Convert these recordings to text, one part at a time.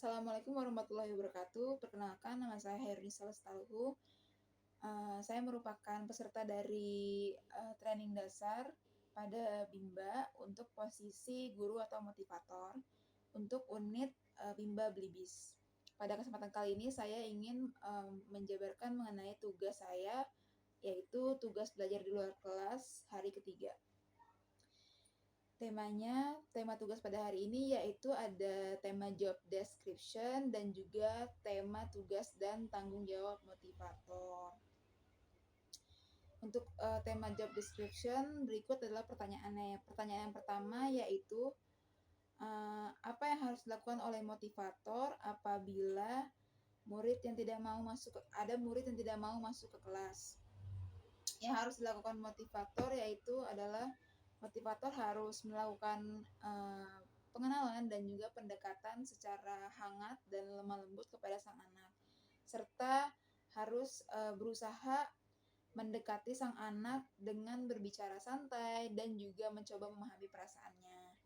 Assalamualaikum warahmatullahi wabarakatuh. Perkenalkan, nama saya Hernisa Lestaluhu. Saya merupakan peserta dari training dasar pada Bimba untuk posisi guru atau motivator untuk unit Bimba Blibis. Pada kesempatan kali ini saya ingin menjabarkan mengenai tugas saya, yaitu tugas belajar di luar kelas hari ketiga. Tema tugas pada hari ini yaitu ada tema job description dan juga tema tugas dan tanggung jawab motivator. Untuk tema job description berikut adalah pertanyaannya. Pertanyaan yang pertama yaitu apa yang harus dilakukan oleh motivator apabila ada murid yang tidak mau masuk ke kelas. Yang harus dilakukan motivator yaitu adalah motivator harus melakukan pengenalan dan juga pendekatan secara hangat dan lemah lembut kepada sang anak, serta harus berusaha mendekati sang anak dengan berbicara santai dan juga mencoba memahami perasaannya.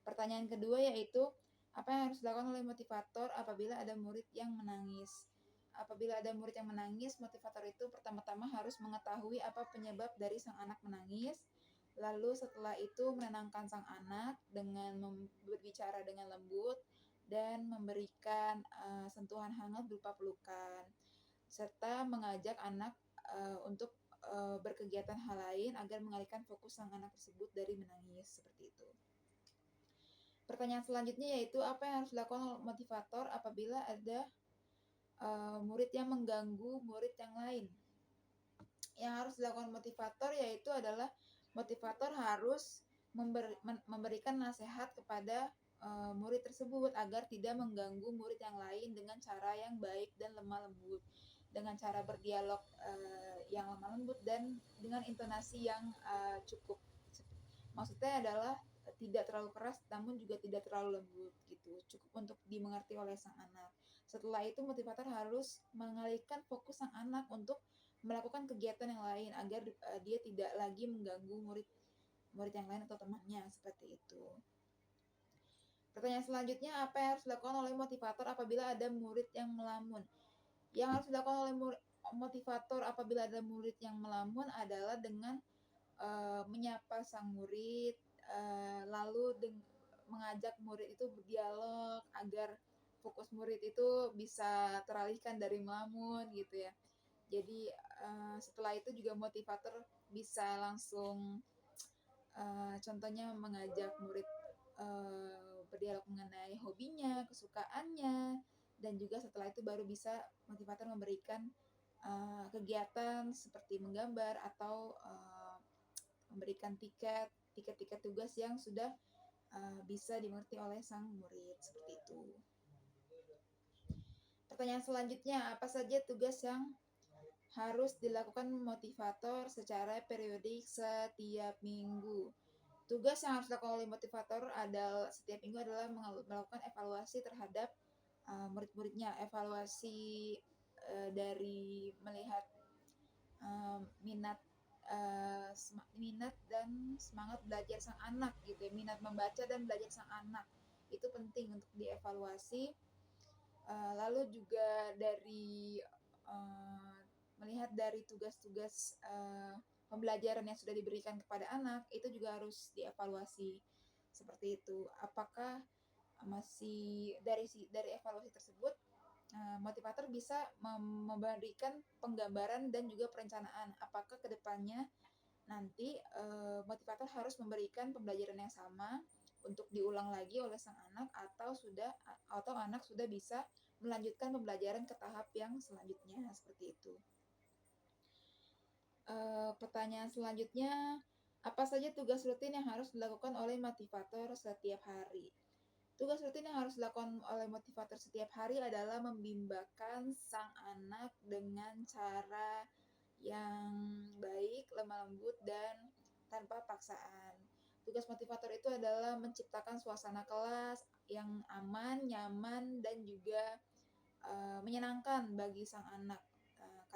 Pertanyaan kedua yaitu, apa yang harus dilakukan oleh motivator apabila ada murid yang menangis? Apabila ada murid yang menangis, motivator itu pertama-tama harus mengetahui apa penyebab dari sang anak menangis. Lalu setelah itu menenangkan sang anak dengan berbicara dengan lembut dan memberikan sentuhan hangat berupa pelukan, serta mengajak anak untuk berkegiatan hal lain agar mengalihkan fokus sang anak tersebut dari menangis, seperti itu. Pertanyaan selanjutnya yaitu, apa yang harus dilakukan oleh motivator apabila ada murid yang mengganggu murid yang lain? Yang harus dilakukan motivator yaitu adalah motivator harus memberikan nasihat kepada murid tersebut agar tidak mengganggu murid yang lain dengan cara yang baik dan lemah lembut, dengan cara berdialog yang lemah lembut dan dengan intonasi yang cukup. Maksudnya adalah tidak terlalu keras namun juga tidak terlalu lembut gitu, cukup untuk dimengerti oleh sang anak. Setelah itu motivator harus mengalihkan fokus sang anak untuk melakukan kegiatan yang lain agar dia tidak lagi mengganggu murid yang lain atau temannya, seperti itu. Pertanyaan selanjutnya, apa yang harus dilakukan oleh motivator apabila ada murid yang melamun? Yang harus dilakukan oleh motivator apabila ada murid yang melamun adalah dengan menyapa sang murid, lalu mengajak murid itu berdialog agar fokus murid itu bisa teralihkan dari melamun gitu ya. Jadi setelah itu juga motivator bisa langsung contohnya mengajak murid berdialog mengenai hobinya, kesukaannya, dan juga setelah itu baru bisa motivator memberikan kegiatan seperti menggambar atau memberikan tiket tugas yang sudah bisa dimengerti oleh sang murid, seperti itu. Pertanyaan selanjutnya, apa saja tugas yang harus dilakukan motivator secara periodik setiap minggu? Tugas yang harus dilakukan oleh motivator setiap minggu adalah melakukan evaluasi terhadap murid-muridnya, evaluasi dari melihat minat dan semangat belajar sang anak gitu ya, minat membaca dan belajar sang anak itu penting untuk dievaluasi. Lalu juga dari melihat dari tugas-tugas pembelajaran yang sudah diberikan kepada anak itu juga harus dievaluasi, seperti itu. Apakah masih dari evaluasi tersebut motivator bisa memberikan penggambaran dan juga perencanaan apakah kedepannya nanti motivator harus memberikan pembelajaran yang sama untuk diulang lagi oleh sang anak atau anak sudah bisa melanjutkan pembelajaran ke tahap yang selanjutnya, seperti itu. Pertanyaan selanjutnya, apa saja tugas rutin yang harus dilakukan oleh motivator setiap hari? Tugas rutin yang harus dilakukan oleh motivator setiap hari adalah membimbakan sang anak dengan cara yang baik, lemah lembut, dan tanpa paksaan. Tugas motivator itu adalah menciptakan suasana kelas yang aman, nyaman, dan juga menyenangkan bagi sang anak.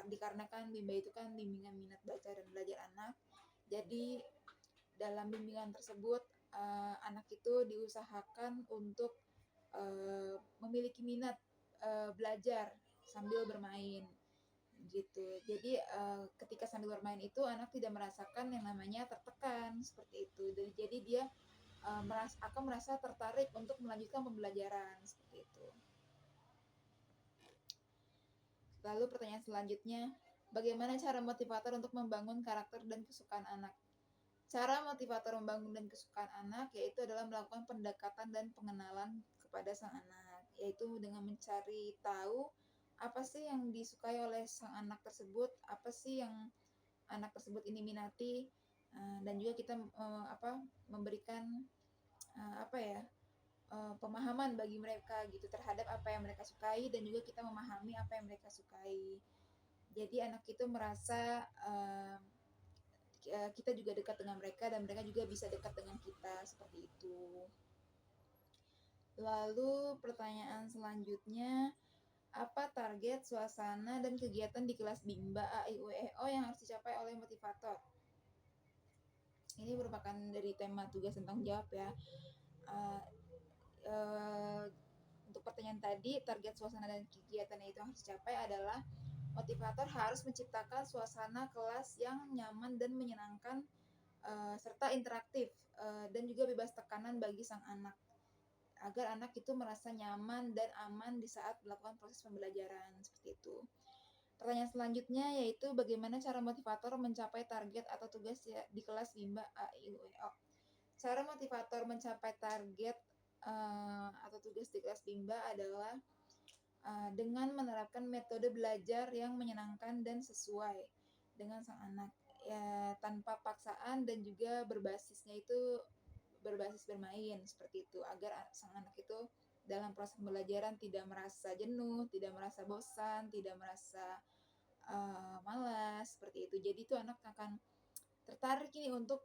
Dikarenakan Bimba itu kan bimbingan minat baca dan belajar anak. Jadi dalam bimbingan tersebut anak itu diusahakan untuk memiliki minat belajar sambil bermain gitu. Jadi ketika sambil bermain itu anak tidak merasakan yang namanya tertekan seperti itu. Jadi dia akan merasa tertarik untuk melanjutkan pembelajaran seperti itu. Lalu pertanyaan selanjutnya, bagaimana cara motivator untuk membangun karakter dan kesukaan anak? Cara motivator membangun dan kesukaan anak yaitu adalah melakukan pendekatan dan pengenalan kepada sang anak, yaitu dengan mencari tahu apa sih yang disukai oleh sang anak tersebut, apa sih yang anak tersebut ini minati, dan juga kita memberikan pemahaman bagi mereka gitu terhadap apa yang mereka sukai, dan juga kita memahami apa yang mereka sukai. Jadi anak itu merasa kita juga dekat dengan mereka dan mereka juga bisa dekat dengan kita seperti itu. Lalu pertanyaan selanjutnya, apa target, suasana, dan kegiatan di kelas Bimba A, I, U, E, O yang harus dicapai oleh motivator? Ini merupakan dari tema tugas tentang jawab ya. Untuk pertanyaan tadi, target, suasana, dan kegiatan yang itu harus dicapai adalah motivator harus menciptakan suasana kelas yang nyaman dan menyenangkan, serta interaktif, dan juga bebas tekanan bagi sang anak, agar anak itu merasa nyaman dan aman di saat melakukan proses pembelajaran seperti itu. Pertanyaan selanjutnya yaitu bagaimana cara motivator mencapai target atau tugas di kelas Bimba A, I, U, E, O. Cara motivator mencapai target atau tugas di kelas Bimba adalah dengan menerapkan metode belajar yang menyenangkan dan sesuai dengan sang anak, ya, tanpa paksaan dan juga berbasisnya itu berbasis bermain seperti itu, agar sang anak itu dalam proses pembelajaran tidak merasa jenuh, tidak merasa bosan, tidak merasa malas seperti itu. Jadi itu anak akan tertarik ini untuk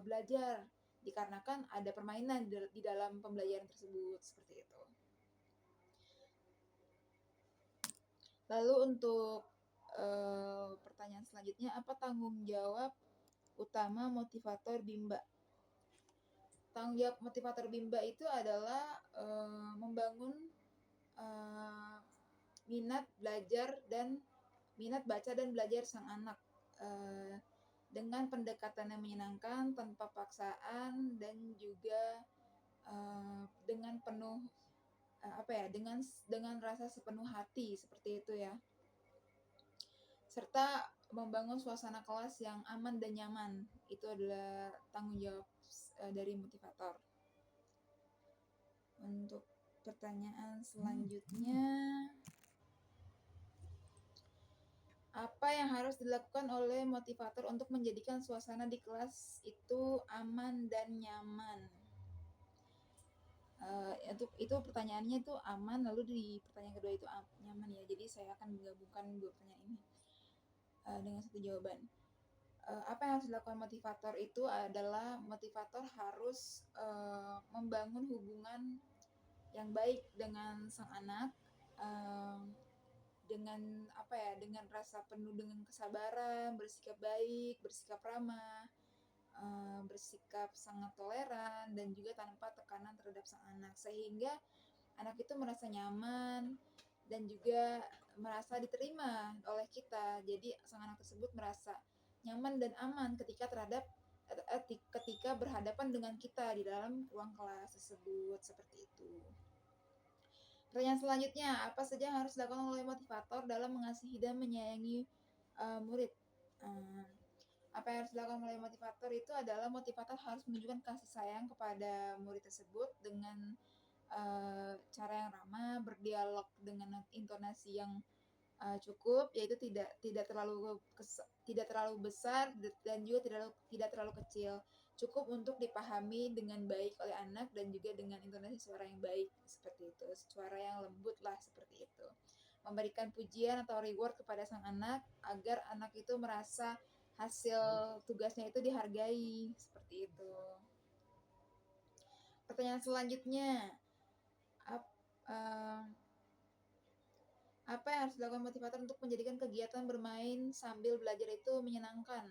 belajar dikarenakan ada permainan di dalam pembelajaran tersebut seperti itu. Lalu untuk pertanyaan selanjutnya, apa tanggung jawab utama motivator Bimba? Tanggung jawab motivator Bimba itu adalah membangun minat baca dan belajar sang anak dengan pendekatan yang menyenangkan tanpa paksaan dan juga dengan penuh dengan rasa sepenuh hati seperti itu ya, serta membangun suasana kelas yang aman dan nyaman. Itu adalah tanggung jawab dari motivator. Untuk pertanyaan selanjutnya, apa yang harus dilakukan oleh motivator untuk menjadikan suasana di kelas itu aman dan nyaman? Itu pertanyaannya itu aman, lalu di pertanyaan kedua itu nyaman ya. Jadi saya akan menggabungkan dua pertanyaan ini dengan satu jawaban. Apa yang harus dilakukan motivator itu adalah motivator harus membangun hubungan yang baik dengan sang anak, dengan dengan rasa penuh dengan kesabaran, bersikap baik, bersikap ramah, bersikap sangat toleran, dan juga tanpa tekanan terhadap sang anak, sehingga anak itu merasa nyaman dan juga merasa diterima oleh kita. Jadi sang anak tersebut merasa nyaman dan aman ketika berhadapan dengan kita di dalam ruang kelas tersebut seperti itu. Pertanyaan selanjutnya, apa saja yang harus dilakukan oleh motivator dalam mengasihi dan menyayangi murid? Apa yang harus dilakukan oleh motivator itu adalah motivator harus menunjukkan kasih sayang kepada murid tersebut dengan cara yang ramah, berdialog dengan intonasi yang cukup, yaitu tidak terlalu besar dan juga tidak terlalu kecil, cukup untuk dipahami dengan baik oleh anak dan juga dengan intonasi suara yang baik seperti itu, suara yang lembut lah seperti itu. Memberikan pujian atau reward kepada sang anak agar anak itu merasa hasil tugasnya itu dihargai seperti itu. Pertanyaan selanjutnya, apa yang harus dilakukan motivator untuk menjadikan kegiatan bermain sambil belajar itu menyenangkan?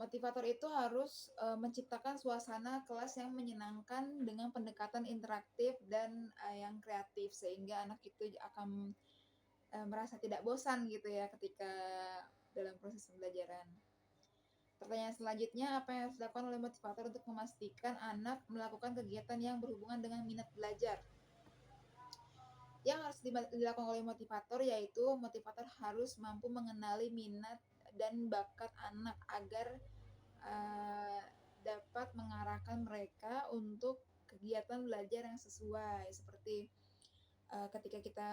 Motivator itu harus menciptakan suasana kelas yang menyenangkan dengan pendekatan interaktif dan yang kreatif, sehingga anak itu akan merasa tidak bosan gitu ya ketika dalam proses pembelajaran. Pertanyaan selanjutnya, apa yang harus dilakukan oleh motivator untuk memastikan anak melakukan kegiatan yang berhubungan dengan minat belajar? Yang harus dilakukan oleh motivator yaitu motivator harus mampu mengenali minat dan bakat anak agar dapat mengarahkan mereka untuk kegiatan belajar yang sesuai. Seperti ketika kita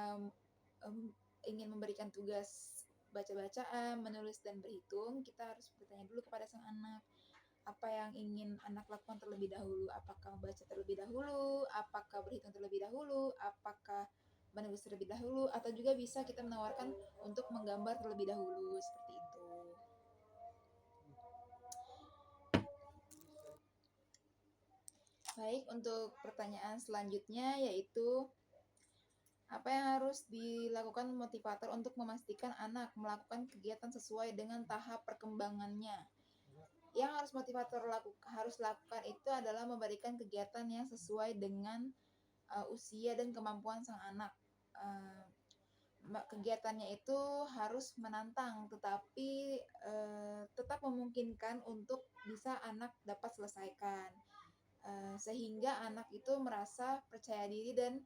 ingin memberikan tugas baca-bacaan, menulis dan berhitung, kita harus bertanya dulu kepada sang anak apa yang ingin anak lakukan terlebih dahulu. Apakah baca terlebih dahulu, apakah berhitung terlebih dahulu, apakah menulis terlebih dahulu, atau juga bisa kita menawarkan untuk menggambar terlebih dahulu, seperti itu. Baik, untuk pertanyaan selanjutnya yaitu apa yang harus dilakukan motivator untuk memastikan anak melakukan kegiatan sesuai dengan tahap perkembangannya? Yang harus motivator harus lakukan itu adalah memberikan kegiatan yang sesuai dengan usia dan kemampuan sang anak. Kegiatannya itu harus menantang, tetapi tetap memungkinkan untuk bisa anak dapat selesaikan, sehingga anak itu merasa percaya diri dan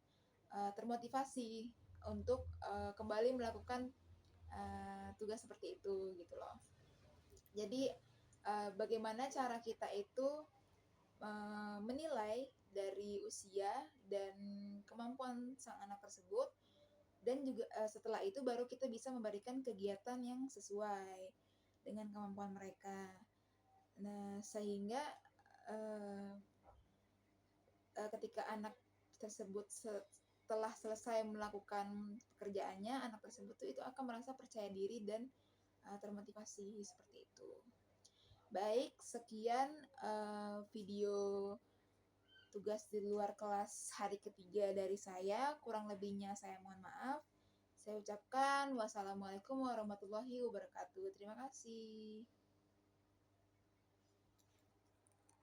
termotivasi untuk kembali melakukan tugas seperti itu gitu loh. Jadi bagaimana cara kita itu menilai dari usia dan kemampuan sang anak tersebut, dan juga setelah itu baru kita bisa memberikan kegiatan yang sesuai dengan kemampuan mereka. Nah, sehingga ketika anak tersebut setelah selesai melakukan pekerjaannya, anak tersebut itu akan merasa percaya diri dan termotivasi seperti itu. Baik, sekian video tugas di luar kelas hari ketiga dari saya. Kurang lebihnya saya mohon maaf. Saya ucapkan wassalamualaikum warahmatullahi wabarakatuh. Terima kasih.